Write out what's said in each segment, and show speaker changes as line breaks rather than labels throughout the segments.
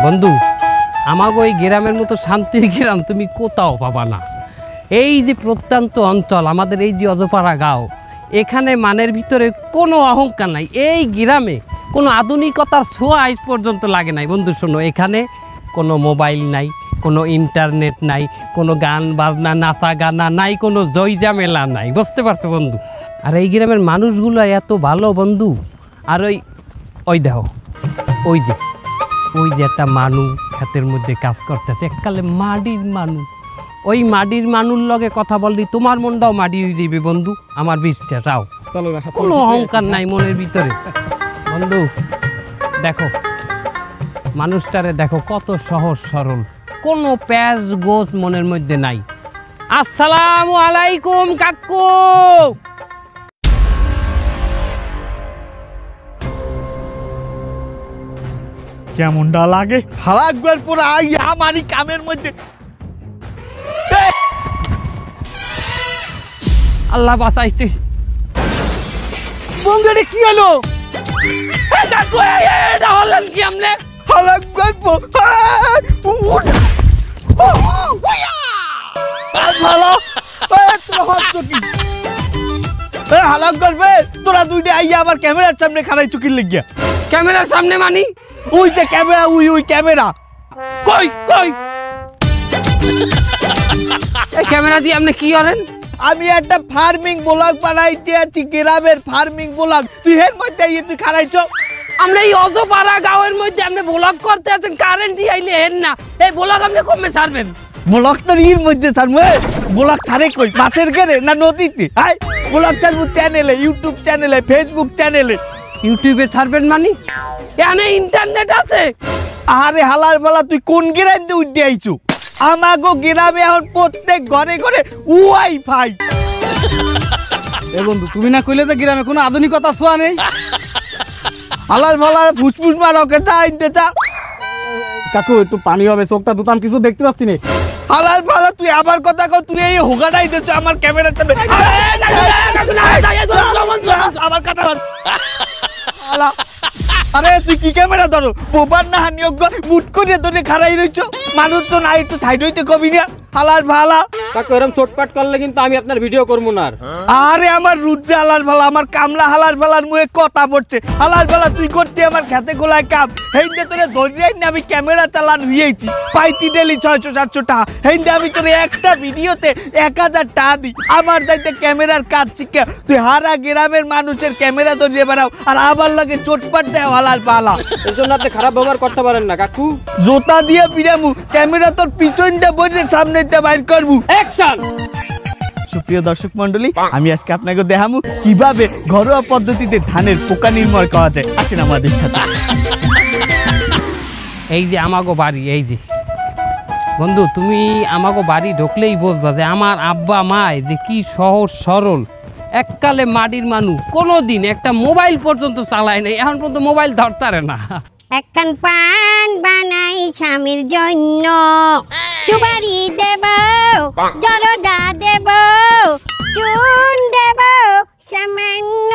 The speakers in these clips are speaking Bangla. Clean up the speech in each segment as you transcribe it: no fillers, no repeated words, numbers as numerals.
বন্ধু আমাগো এই গ্রামের মতো শান্তির গ্রাম তুমি কোথাও পাবা না। এই যে প্রত্যন্ত অঞ্চল আমাদের এই যে অজপাড়া গাঁও, এখানে মানের ভিতরে কোনো অহংকার নাই। এই গ্রামে কোনো আধুনিকতার ছোঁয়া আজ পর্যন্ত লাগে নাই। বন্ধু শোনো, এখানে কোনো মোবাইল নাই, কোনো ইন্টারনেট নাই, কোনো গান বাজনা নাচা গানা নাই, কোনো জয়জামেলা নাই, বুঝতে পারছো বন্ধু? আর এই গ্রামের মানুষগুলো এত ভালো বন্ধু। আর ওই দেখো, ওই যে একটা মানুষ ক্ষেতের মধ্যে কাজ করতেছে, এককালে মাটির মানুষ। ওই মাটির মানুষ লগে কথা বললি তোমার মনটাও মাটি হয়ে যাবে বন্ধু, আমার বিশ্বাস। আও চলো, কোনো অহংকার নাই মনের ভিতরে। বন্ধু দেখো মানুষটারে, দেখো কত সহজ সরল, কোনো প্যাঁচ গোছ মনের মধ্যে নাই। আসসালামু আলাইকুম কাকু।
কেমনটা লাগে হালাকবার পরে আমারই কামের মধ্যে।
আল্লাহ বাঁচাইছে।
বন্ধু এটা কি হলো?
কাকু এটা হলেন কি আমনে?
হালাকবার ভালো তোরা হচ্ছ কি? হালাক করবে তোরা দুইটা আইয়া আবার ক্যামেরার সামনে খাড়াই চুকির লেগিয়া।
ক্যামেরার সামনে মানি?
ওই যে ক্যামেরা, ওই ক্যামেরা।
কই কই এই ক্যামেরা দিয়ে আপনি কি করেন?
আমি একটা ফার্মিং ব্লগ বানাইতে আছি, গ্রামের ফার্মিং ব্লগ। তুই হের মধ্যে আইয়ে তুই খাড়াইছ?
আমরা এই অজপাড়া গাঁয়ের মধ্যে আপনি ব্লগ করতে আছেন, কারেন্ট আইলে হেন না। এই ব্লগ আপনি কমে ছাড়বেন?
ব্লগ তো এর মধ্যে ছাড়বো। ব্লগ ছাড়ে কই? মাছের ঘেরে না নদীতে? হাই ব্লগ ছাড়বো চ্যানেলে, ইউটিউব চ্যানেলে, ফেসবুক চ্যানেলে।
ইউটিউবে ছাড়বেন মানে? এখানে ইন্টারনেট আছে?
আরে হালার বলা, তুই কোন গ্রামে উঠে আইছু? আমাগো গ্রামে এখন প্রত্যেক ঘরে ঘরে ওয়াইফাই।
এ বন্ধু তুমি না কইলে যে গ্রামে কোনো আধুনিকতা ছোঁয়া নেই।
হালার বলা ফুসফুস মারকে চা আনতে চা।
কাকু একটু পানি হবে, চোখটা দুতাম কিছু দেখতে পাচ্ছি না।
হালার বলা তুই আবার কথা কও, তুই এই হোগাটাই দিচ্ছ আমার ক্যামেরার সামনে। আমার কথা বল। হালা আরে তুই কি ক্যামেরা ধরো? বোবার না হানিয়োগ্য মুট করে ধরে খাড়াই রইছো। মানুষ তো না, একটু সাইড হইতে কবি না। হালার ভালা
কাকু এরকম চটপাট করলে কিন্তু আমি আপনার ভিডিও করবো না।
আরে আমার রুদ্রে হালার ভালা, আমার কামলা হালার ভালার মুখে কথা পড়ছে। হালার ভালা তুই করতে আমার খেতে গোলায় কাম। হেইন্দে তোরে ধরিয়াই না আমি ক্যামেরা চালান হইয়েছি, পাইতি ডেলি 600-700 টাকা। হেইন্দে আমি তোরে একটা ভিডিওতে 1000 টাকা দিই। আমার দাইতে ক্যামেরার কাজ শিখে তুই হারা গ্রামের মানুষের ক্যামেরা ধরিয়ে বেড়াও, আর আবার লাগে চটপাট দেয় হালার ভালা।
এর জন্য আপনি খারাপ ব্যবহার করতে পারেন না কাকু।
জোতা দিয়ে পিরামু, ক্যামেরা তোর পিছন দিয়ে বসে সামনে দিয়ে বাইর করবো।
অ্যাকশন।
সুপ্রিয় দর্শক মন্ডলী, আমি আজকে আপনাকে দেখাবো কিভাবে ঘরোয়া পদ্ধতিতে ধানের পোকা নির্মূল করা যায়। আসেন আমাদের সাথে।
এই যে আমাগো বাড়ি, এই যে বন্ধু তুমি আমাগো বাড়ি ঢুকলেই বুঝবা যে আমার আব্বা মায় যে কি সহজ সরল, এককালে মাটির মানুষ, কোনোদিন একটা মোবাইল পর্যন্ত চালায় নাই, এখন পর্যন্ত মোবাইল ধরতারে না।
একখান পান বানাই স্বামীর জন্য, সুপারি দেব, জরদা দেব, চুন দেব সামান্য।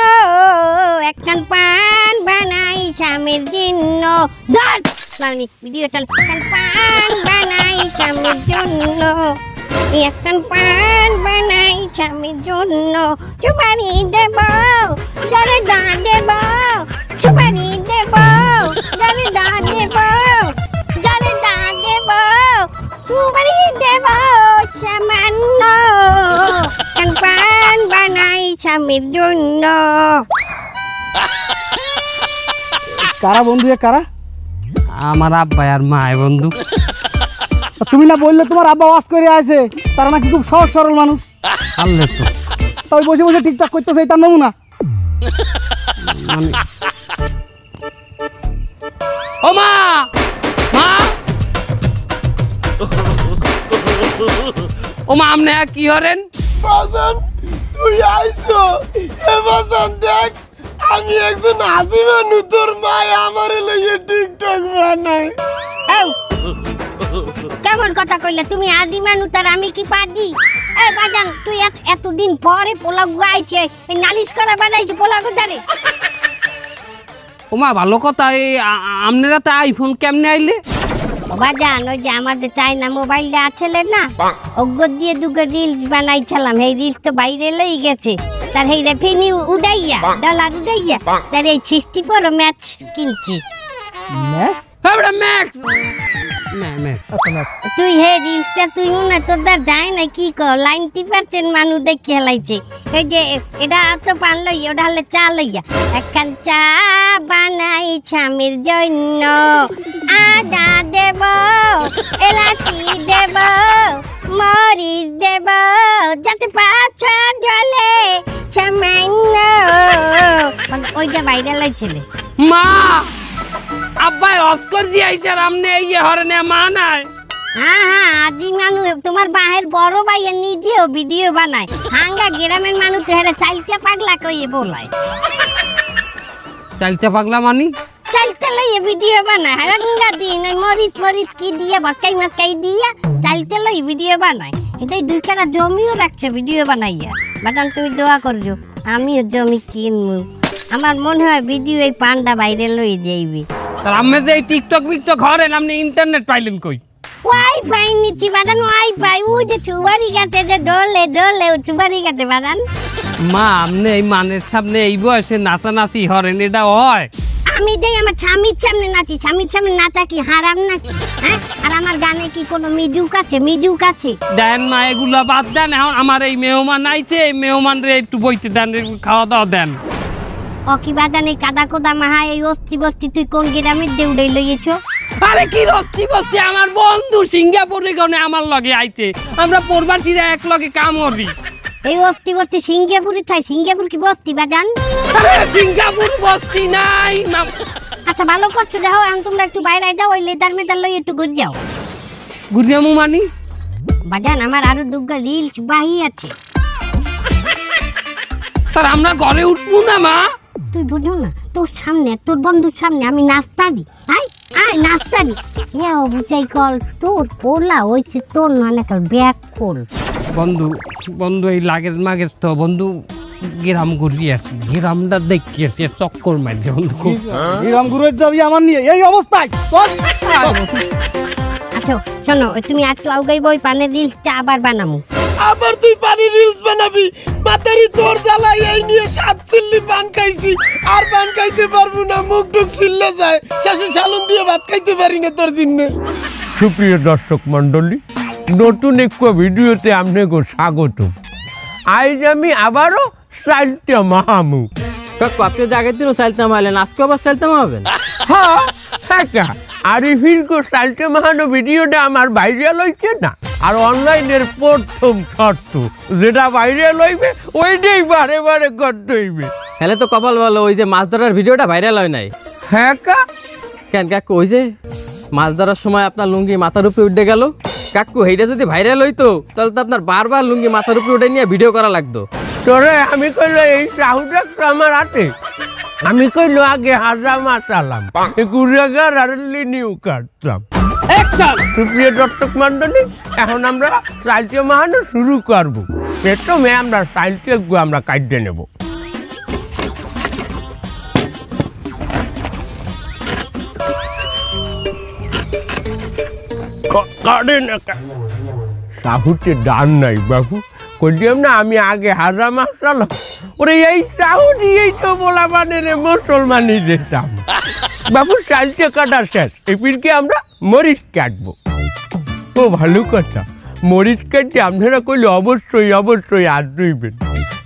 একখান পান বানাই স্বামীর জন্য, ধর মানে ভিডিওটা। একখান পান বানাই স্বামীর জন্য, একখান পান বানাই স্বামীর জন্য, সুপারি দেব, জরদা দেব, সুপারি দেব, জরদা দেব, জরদা দেব, সুপারি দেব সামান্য। একখান পান বানাই স্বামীর জন্য।
কারা বন্ধু? কারা?
আমার আব্বা আর মায় বন্ধু।
তুমি না বললে তোমার আব্বা ওয়াজ করে আছে, তারা নাকি খুব সহজ সরল মানুষ।
আল্লাহ তো
তাই বসে বসে টিকটক করতেছে, তার নমুনা।
ও মা, মা, ও মা, আপনি কি করেন?
বাজান তুই আইছো? এ বাজান দেখ, আমি একজন হাসিমা নুতর মায় আমার লইয়ে টিকটক বানাই।
কেমন কথা কইলে তুমি? আদি মানুষ আর আমি কি পাজি? এ বাজান তুই এতদিন পরে পোলাগ গাইছে, নালিশ করা বানাইছে পোলাগ ধরে।
ও মা ভালো কথা, এই আপনারা তো আইফোন কেমনে আইলে?
বাজান ওই যে আমাদের চাইনা মোবাইলটা আছে না অজ্ঞ দিয়ে দুটো রিলস বানাইছিলাম এই রিলস তো বাইরে লই গেছে তার এই রেভিনিউ উড়াইয়া ডলার উড়াইয়া তার এই 64 ম্যাচ কিনছি
ম্যাচ
আমরা ম্যাক্স ম্যাক্স
আচ্ছা ম্যাচ
তুই হে রিলসটা তুই মনে তোর দ্বার যায় না কি কর 90% মানুষ দেখে হেলাইছে এই যে এটা তো পান লই ওটা হলে চা লইয়া একখান চা বানাই স্বামীর জন্য আদা দেব এলাচি দেব মরিচ দেব যাতে পাছা জ্বলে সামান্য মানে ওইটা বাইরে লাইছিলে
মা আব্বাই অস্কর জি আইছে আর আমনে এই যে হরনে মা নাই
হ্যাঁ আজি মানুষ তোমার বাহের বড় ভাইয়া নিজেও ভিডিও বানায় হাঙ্গা গ্রামের মানুষ তো হেরা চাইতে পাগলা কইয়ে বলায়
চালতে পাগলা মানি
চাইতে লইয়ে ভিডিও বানায় হাঙ্গা দিন ওই মরিচ মরিচ কি দিয়া বাসকাই মাসকাই দিয়া চাইতে লই ভিডিও বানায় এটাই 2 কাটা জমিও রাখছে ভিডিও বানাইয়া বাটান তুমি দোয়া করছো আমিও জমি কিনবো আমার মনে হয় ভিডিও এই পান্ডা বাইরে লই যাইবে
তার আম্মে যে এই টিকটক বিকটক ঘরে আপনি ইন্টারনেট পাইলেন কই
ওয়াইফাই নিচ্ছি বাদান ওয়াইফাই ও যে চুবারি কাটে যে ডলে ডলে চুবারি কাটে বাদান
মা আপনি এই মানের সামনে এই বয়সে নাচানাচি হরেন এটা হয়
আমি দেই আমার স্বামীর সামনে নাচি স্বামীর সামনে নাচা কি হারাম নাকি হ্যাঁ আর আমার গানে কি কোনো মিউজিক আছে
দেন মা এগুলা বাদ দেন এখন আমার এই মেহমান আইছে এই মেহমান রে একটু বইতে দেন খাওয়া দাওয়া দেন
অকি বাদান এই কাদা কোদা মাহা এই অস্তি বস্তি তুই কোন গ্রামের দেউড়াই লইয়েছো
আরে কি রস্তি বস্তি আমার বন্ধু সিঙ্গাপুরে গনে আমার লগে আইছে আমরা প্রবাসীরা এক লগে কাম করি
এই অস্তি বস্তি সিঙ্গাপুরে থাই সিঙ্গাপুর কি বস্তি বাদান
আরে সিঙ্গাপুর বস্তি নাই
আচ্ছা ভালো করছো যাও এখন তোমরা একটু বাইরে যাও ওই লেদার মেদার লই একটু ঘুরে যাও
গুরিয়ামু মানি
বাদান আমার আরো দুগা রিলস বাহি আছে
তার আমরা ঘরে উঠবো না মা
তুই বুঝো না তোর সামনে তোর বন্ধুর সামনে আমি নাস্তারি আয় আয় নাস্তারি ইয়া বুঝাই কল তোর পোলা হইছে তোর নানাকাল ব্যাক কল
বন্ধু বন্ধু এই লাগেজ মাগেজ তো বন্ধু গ্রাম ঘুরিয়ে আসি গ্রামটা দেখিয়েছি চক্কর মারছে বন্ধু খুব
গ্রাম ঘুরে যাবি আমার নিয়ে এই অবস্থায় চল
আচ্ছা শোনো তুমি একটু আউগাই বই পানের রিলসটা আবার বানামু
আবার তুই পানি রিলস বানাবি মাতারি তোর জ্বালাই এই নিয়ে 7 চিল্লি পান খাইছি আর পান খাইতে পারবো না মুখ টুক ছিল্লে যায় শেষে সালন দিয়ে ভাত খাইতে পারি না তোর জিন্নে
সুপ্রিয় দর্শক মণ্ডলী নতুন একটা ভিডিওতে আপনাকে স্বাগত আজ আমি আবারও চালতে মাহামু
কাকু আপনি যে আগের দিনও চালতে মারলেন আজকে আবার চালতে মারবেন
হ্যাঁ হ্যাঁ আরিফির কো চালতে মাহানো ভিডিওটা আমার ভাইরাল হইছে না আর অনলাইনের প্রথম শর্ত যেটা ভাইরাল হইবে ওইটাই বারে বারে করতে হইবে
হেলে তো কপাল ভালো ওই যে মাছ ধরার ভিডিওটা ভাইরাল হয় নাই
হ্যাঁ
কেন কাকু ওই যে মাছ ধরার সময় আপনার লুঙ্গি মাথার উপরে উঠে গেল কাকু এইটা যদি ভাইরাল হইতো তাহলে তো আপনার বারবার লুঙ্গি মাথার উপরে উঠে নিয়ে ভিডিও করা লাগতো
তোরে আমি কইলো এই সাহুটা আমার হাতে আমি কইলো আগে হাজা মাছ আলাম গুড়াগার আর লিনিউ কাটতাম সুপ্রিয় দর্শক মণ্ডলী এখন আমরা চালতে মাহানো শুরু করবো প্রথমে আমরা চালতে আমরা কাটতে নেব সাহুতে ডান নাই বাবু কইলাম না আমি আগে হাজা মাছ চালাম ওরে এই সাহু দিয়েই তো বলা মানে রে মুসলমানি যেতাম বাবু চালতে কাটা শেষ এপিরকে আমরা মরিচ কাটবো ও ভালো কথা মরিচ কাটতে আপনারা কইলে অবশ্যই অবশ্যই হাত ধুইবেন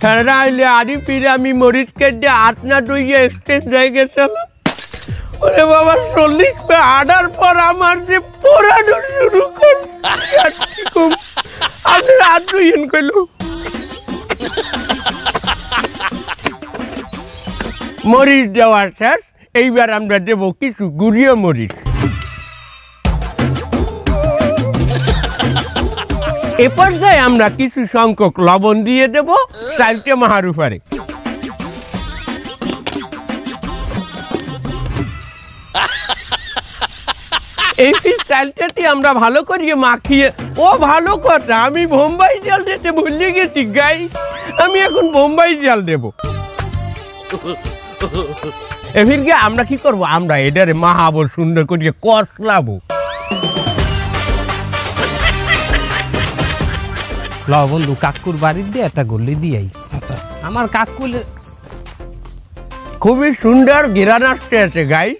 তারা আইলে আরি ফিরে আমি মরিচ কাটতে হাত না ধুইয়ে এক্সচেঞ্জ হয়ে গেছিলাম ওরে বাবা 40 পে আডার পর আমার যে পোড়ানো শুরু করছে আপনারা হাত ধুইয়েন কইলো মরিচ দেওয়ার শেষ এইবার আমরা দেব কিছু গুঁড়িয়ে মরিচ এ পর্যায়ে আমরা কিছু সংখ্যক লবণ দিয়ে দেব চালতে মাহার উপরে এই চালটাটি আমরা ভালো করিয়ে মাখিয়ে ও ভালো কথা আমি বোম্বাই জাল দিতে ভুলে গেছি গাই আমি এখন বোম্বাই জাল দেব এফিরকে আমরা কি করব আমরা এটারে মাহাবো সুন্দর করিয়ে কষলাবো
ল বন্ধু কাকুর বাড়ির দিয়ে একটা গল্লি দিয়াই।
আচ্ছা
আমার কাকুর
খুবই সুন্দর ঘেরান আসতে আছে গাই।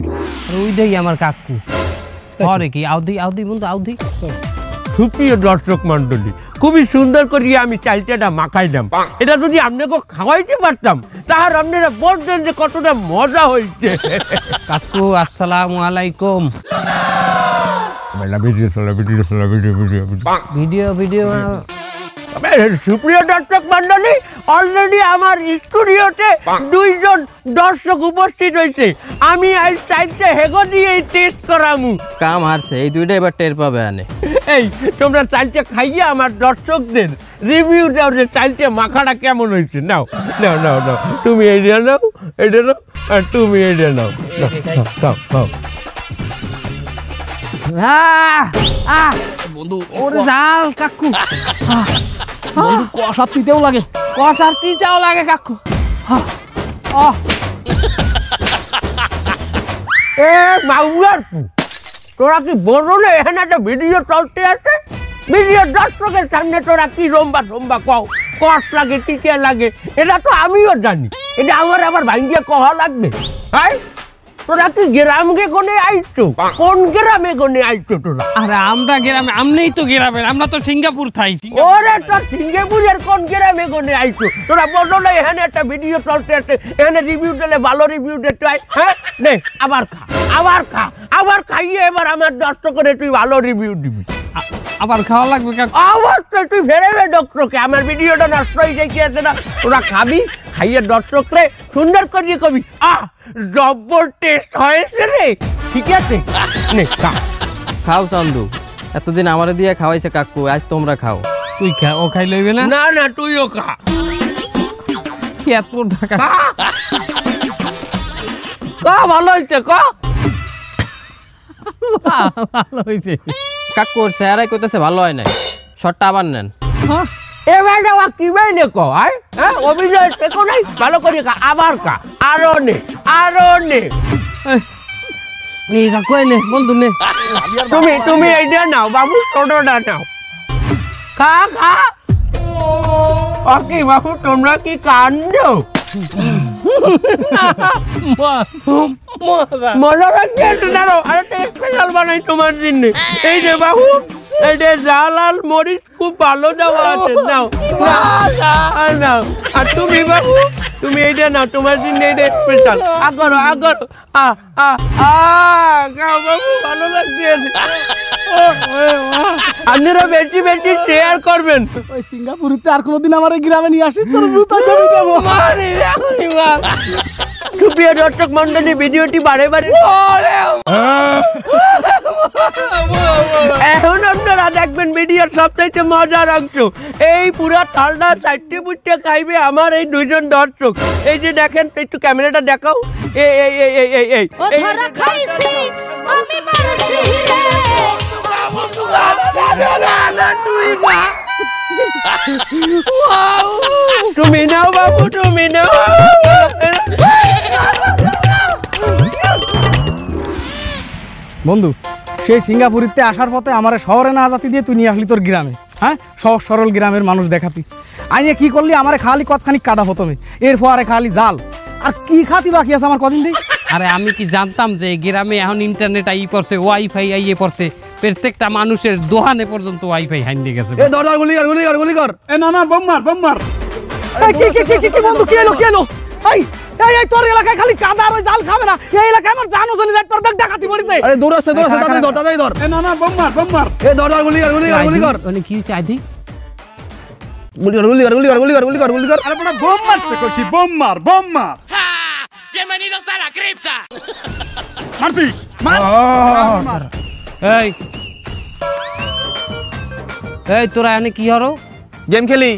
ওইটাই আমার কাকু। হরে কি আউদি আউদি বন্ধু আউদি।
সুপ্রিয় দর্শক মন্ডলী, খুবই সুন্দর করিয়া আমি চালটাটা মাখাইলাম। এটা যদি আপনাকে খাওয়াইতে পারতাম তাহলে আপনারা বলতেন যে কতটা মজা হয়েছে।
কাকু আসসালামু আলাইকুম। ভিডিও ভিডিও
সুপ্রিয় দর্শক মন্ডলী, অলরেডি আমার স্টুডিওতে 2 জন দর্শক উপস্থিত হয়েছে। আমি আজ চাইতে হেগো দিয়ে টেস্ট করামু।
কাম হারছে, এই দুইটা এবার টের পাবে আনে।
এই তোমরা চালটা খাইয়ে আমার দর্শকদের রিভিউ দাও যে চালটা মাখাটা কেমন হয়েছে। নাও নাও নাও নাও, তুমি এইটা নাও, এইটা নাও, আর তুমি এইটা নাও। নাও নাও।
বন্ধু
ওরে জাল কাকু।
বন্ধু কষা তিতেও লাগে।
কষার তিতাও লাগে কাকু।
এ মাউয়ার পু, তোরা কি বড় না এখানে একটা ভিডিও চলতে আছে? ভিডিও দর্শকের সামনে তোরা কি রম্বা রম্বা কও, কষ লাগে টিটিয়া লাগে, এটা তো আমিও জানি। এটা আমার আবার ভাঙ্গিয়ে কহা লাগবে? হ্যাঁ, তোরা কি গ্রামকে কোনে আইছো? কোন গ্রামে কোনে আইছো তোরা?
আরে আমরা গ্রামে, আমনেই তো গ্রামের, আমরা তো সিঙ্গাপুর থাই।
ওরে তোর সিঙ্গাপুরের কোন গ্রামে কোনে আইছো? তোরা বলো না এখানে একটা ভিডিও চলতে আছে, এখানে রিভিউ দিলে ভালো রিভিউ দিতে হয়। হ্যাঁ নে, আবার খা, আবার খা, আবার খাইয়ে এবার আমার দর্শকের তুই ভালো রিভিউ দিবি।
আবার খাওয়া লাগবে কাকু।
অবশ্যই তুই ফেরাবে দর্শককে, আমার ভিডিওটা নষ্ট হয়ে যায় কি আছে না? তোরা খাবি, খাইয়ে দর্শকরে সুন্দর করিয়ে কবি জব্বর টেস্ট হয়েছে রে। ঠিক আছে, নে খা।
খাও চান্দু, এতদিন আমারে দিয়ে খাওয়াইছে কাকু, আজ তোমরা খাও।
তুই খা, ও খাই লইবে না?
না না, তুইও খা।
এত টাকা
ক ভালো হয়েছে, ক
ভালো হয়েছে।
কাকুর চেহারাই কইতেছে ভালো হয় নাই, শটটা আবার নেন।
এবার যাওয়া কি বাইলে ক, হ্যাঁ অভিনয় শেখো নাই, ভালো করে খা, আবার খা, আরো নে, আরো নে।
এই কাকু নে বন্ধু নে।
তুমি তুমি এইটা নাও বাবু, ছোটটা নাও, খা খা। ওকে বাবু, তোমরা কি কান্দো? মজা লাগছে একটু দাঁড়ো, আরেকটা স্পেশাল বানাই তোমার জন্য। এই যে বাবু, এই যে জাল আর মরিচ খুব ভালো দেওয়া আছে, নাও নাও। আর তুমি বাবু, তুমি এইটা নাও, তোমার জন্য এইটা স্পেশাল। আগরো আগরো, খাও বাবু, ভালো লাগছে। আপনারা বেশি বেশি শেয়ার করবেন।
ওই সিঙ্গাপুরিতে আর কোনোদিন আমার এই গ্রামে নিয়ে আসিস, তোর জুতা দিয়ে পিটাবো।
সুপ্রিয় দর্শক মন্ডলী, ভিডিওটি বারে বারে এখন আপনারা দেখবেন ভিডিওর সবচাইতে মজার অংশ। এই পুরা থালটা চারটে পুটে খাইবে আমার এই 2 জন দর্শক। এই যে দেখেন, একটু ক্যামেরাটা দেখাও। এই এই এই এই এই এই তুমি নাও বাবু, তুমি নাও।
বন্ধু, সেই সিঙ্গাপুরিতে আসার পথে আমার শহরে না জাতি দিয়ে তুই নিয়ে আসলি তোর গ্রামে। হ্যাঁ, সহজ সরল গ্রামের মানুষ দেখাতি। আইনে কি করলি, আমার খালি কতখানি কাদা প্রথমে, এরপরে খালি জাল। আর কি খাতি বাকি আছে আমার কদিন দিই।
আরে আমি কি জানতাম যে গ্রামে এখন ইন্টারনেট আই পড়ছে, ওয়াইফাই আইয়ে পড়ছে, প্রত্যেকটা মানুষের দোকানে পর্যন্ত ওয়াইফাই হাইন্দে গেছে।
এ দরজার গুলি কর, গুলি কর, গুলি কর। এ না না, বোম মার, বোম মার। কি বন্ধু, কি এলো, কি এলো? এই এই এই তোর এলাকায় খালি কাদা আর ওই জাল খাবে না, এই এলাকায় আমার জানো চলে যায়, তোর দেখ ডাকাতি পড়িছে। আরে দূর আছে, দূর আছে, তাড়াতাড়ি ধর, তাড়াতাড়ি ধর। এ না না, বোম মার, বোম মার। এ দরজার গুলি কর, গুলি কর, গুলি কর।
মানে কি চাইদি?
গুলি কর, গুলি কর, গুলি কর, গুলি কর, গুলি কর, গুলি কর। আরে বড় বোম মারতে কইছি, বোম মার, বোম মার।
Bienvenidos a la cripta.
মারছিস, মার।
এই এই তোরা এখানে কি হরো?
গেম খেলি।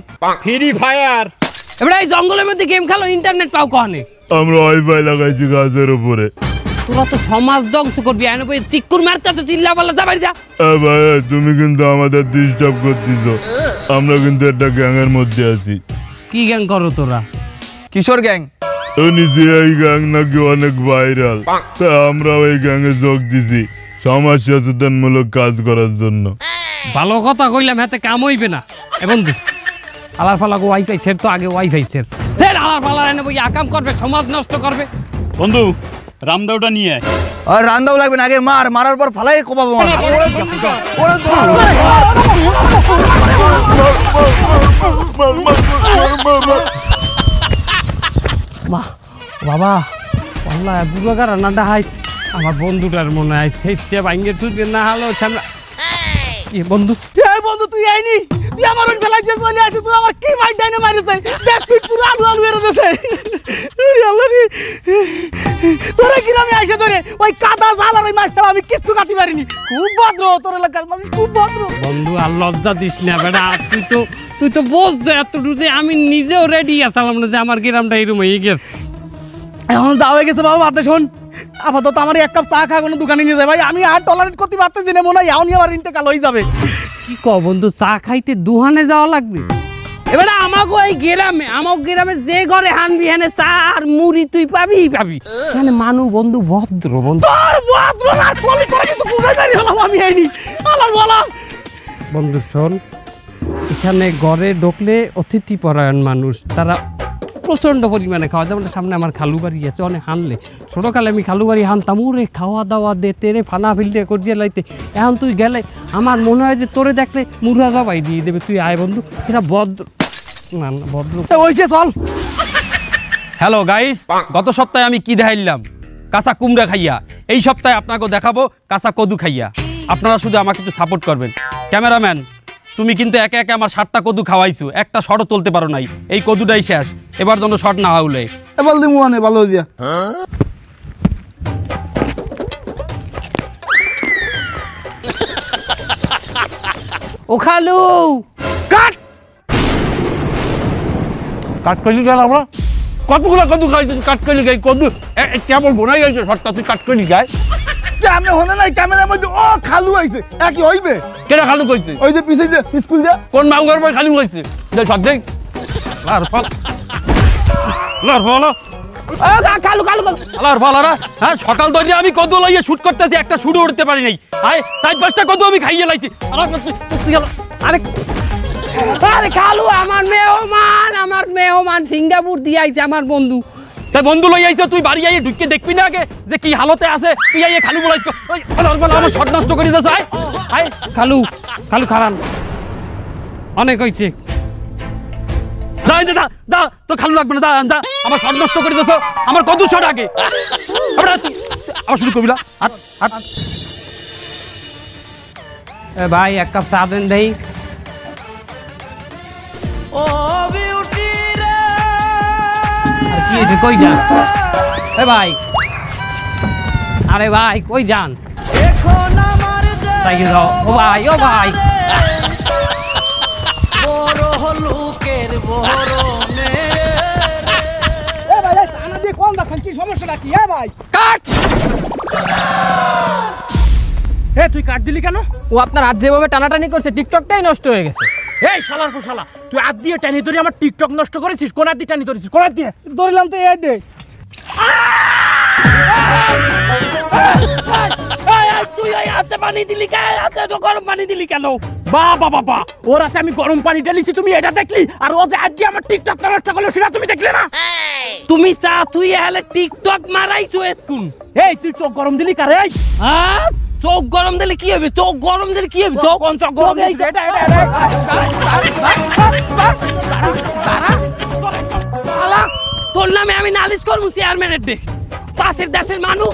Free fire.
এবারে এই জঙ্গলের মধ্যে গেম খেলো, ইন্টারনেট পাও কখনে?
আমরা ওয়াইফাই লাগাইছি গাছের উপরে।
তোরা তো সমাজ ধ্বংস করবি, এনে বই চিক্কুর মারতেছ, চিল্লা পাল্লা যা বাড়ি যা।
ভাই, তুমি কিন্তু আমাদের ডিস্টার্ব করতেছ, আমরা কিন্তু একটা গ্যাংয়ের মধ্যে আছি।
কি গ্যাং করো তোরা?
কিশোর গ্যাং।
নিচে এই গ্যাং নাকি অনেক ভাইরাল, তা আমরা ওই গ্যাংয়ে যোগ দিছি। সমাজ সচেতনমূলক কাজ করার জন্য।
ভালো কথা কইলাম, হাতে কাম হইবে না। এ বন্ধু, আলার ফালাকে ওয়াইফাই ছেড় তো, আগে ওয়াইফাই ছেড়। আলার ফালার এনে বই আকাম করবে, সমাজ নষ্ট করবে।
বন্ধু রামদাওটা নিয়ে আয়।
আর রান্দাও লাগবে না, আগে মারার পর ফালাই কোপাবো।
বাবা আল্লাহ বুড়ো কার রান্নাটা হাই আমার বন্ধুটার মনে হয় সে ভাঙ্গে টুটে না হলো আমরা বন্ধু।
এই বন্ধু তুই আইনি, তুই আমার ওই বেলায় যে চলে আসিস, তুই আমার কি মাইট ডাইনে মারিছে, দেখ তুই পুরো আলু এর দিছে। আরে আল্লাহ রে, তোরা গ্রামে আইসে ধরে ওই কাদা জাল আর ওই মাছ ছাড়া আমি কিচ্ছু কাটি পারিনি। খুব ভদ্র তোর এলাকার মানুষ, খুব ভদ্র।
বন্ধু আর লজ্জা দিস না বেটা, তুই তো বলছো এতটুকু যে আমি নিজেও রেডি আছিলাম না যে আমার গ্রামটা এরকম হয়ে গেছে।
এখন যা হয়ে গেছে বাবা, বাদে শোন, আপাতত আমার এক কাপ চা খা কোনো দোকানে নিয়ে যায় ভাই, আমি আর টলারেট করতে পারতেছি না, মনে হয় এখনই আমার ইন্তেকাল হয়ে যাবে।
কি ক বন্ধু, চা খাইতে দুহানে যাওয়া লাগবে? এবারে আমাকে ওই গ্রামে যে ঘরে হানবি হানে চা আর মুড়ি তুই পাবি। মানে মানু বন্ধু ভদ্র বন্ধু,
তোর ভদ্র না বলি তোরা কিন্তু বুঝাই পারি হলাম আমি আইনি আলার বলা।
বন্ধু শোন, এখানে ঘরে ঢুকলে অতিথি পরায়ণ মানুষ, তারা প্রচন্ড পরিমাণে খাওয়া। যেমন সামনে আমার খালু বাড়ি আছে, অনেক হানলে ছোটকালে আমি খালু বাড়ি হানতাম, ওরে খাওয়া দাওয়া দে তেরে ফানা ফিলতে করিয়ে লাইতে। এখন তুই গেলে আমার মনে হয় যে তোরে দেখলে মুড়া জবাই দিয়ে দেবে। তুই আয় বন্ধু, এটা ভদ্র না ভদ্র
ওইছে চল।
হ্যালো গাইস, গত সপ্তাহে আমি কি দেখাইলাম? কাঁচা কুমড়া খাইয়া। এই সপ্তাহে আপনাকে দেখাবো কাঁচা কদু খাইয়া। আপনারা শুধু আমাকে একটু সাপোর্ট করবেন। ক্যামেরাম্যান, তুমি কিন্তু একে একে আমার 7টা কদু খাওয়াইছো, একটা শটও তুলতে পারো নাই। এই কদুটাই শেষ, এবার জন্য শট না হলে
এবার দিমু আনে ভালো দিয়া।
ও খালু
কাট কইলি গেল আমরা কতগুলো কদু খাইছিস, কাট কইলি গাই কদু কেমন বোনাই হয়েছে শটটা, তুই কাট কইলি গায়
আমি হনে নাই ক্যামেরার মধ্যে ও খালু আইছে, একই হইবে।
কেডা খালু কইছে?
ওই যে পিছে যে স্কুল যা
কোন মাউগার ভাই খালু কইছে? দে শট দেখ লার ফল
খালু
আলার ফালারা। হ্যাঁ, সকাল ধরে আমি কদু লাইয়ে শুট করতেছি, একটা শুটও উঠতে পারি নাই। আয় 4-5টা কদু আমি খাইয়ে লাইছি।
আরে খালু আমার মেহমান সিঙ্গাপুর দিয়ে আইছে আমার বন্ধু।
তাই বন্ধু লই আইছো, তুই বাড়ি আইয়ে ঢুকে দেখবি না আগে যে কি হালতে আছে? তুই আইয়ে খালু বলাইছ, আমার শট নষ্ট করে দিয়েছ। আয়
খালু খারান অনেক হয়েছে।
দা তো খালু লাগবে না, দা আমার শট নষ্ট করে দিয়েছ। আমার কদু শট আগে আবার শুরু করবি না।
ভাই এক কাপ চা দেন দেই। কি হয়েছে, কই যান? ভাই আরে ভাই কই যান? ও ভাই
কি সমস্যাটা কি? ভাই
কাট।
তুই কাট দিলি কেন?
ও আপনার হাত যেভাবে টানাটানি করছে, টিকটকটাই নষ্ট হয়ে গেছে।
এই শালার ফোশালা, তুই হাত দিয়ে টানি ধরে আমার টিকটক নষ্ট করেছিস। কোন হাত দিয়ে টানি ধরেছিস? কোন হাত দিয়ে
ধরলাম তো? এই দে
তুই হাতে পানি দিলি কেন? হাতে তো গরম পানি দিলি কেন? বাবা ওর হাতে আমি গরম পানি ঢেলেছি, তুমি এটা দেখলি? আর ও যে হাত দিয়ে আমার টিকটক নষ্ট করলো সেটা তুমি দেখলে না?
তুমি চা তুই হলে টিকটক মারাইছো এতক্ষণ।
এই তুই চোখ গরম দিলি কারে?
চোখ গরম দিলে কি হবে? চোখ গরম দিলে কি হবে?
কোন চোখ গরম?
তোর নামে আমি নালিশ করবো চেয়ারম্যানের, পাশের দেশের মানুষ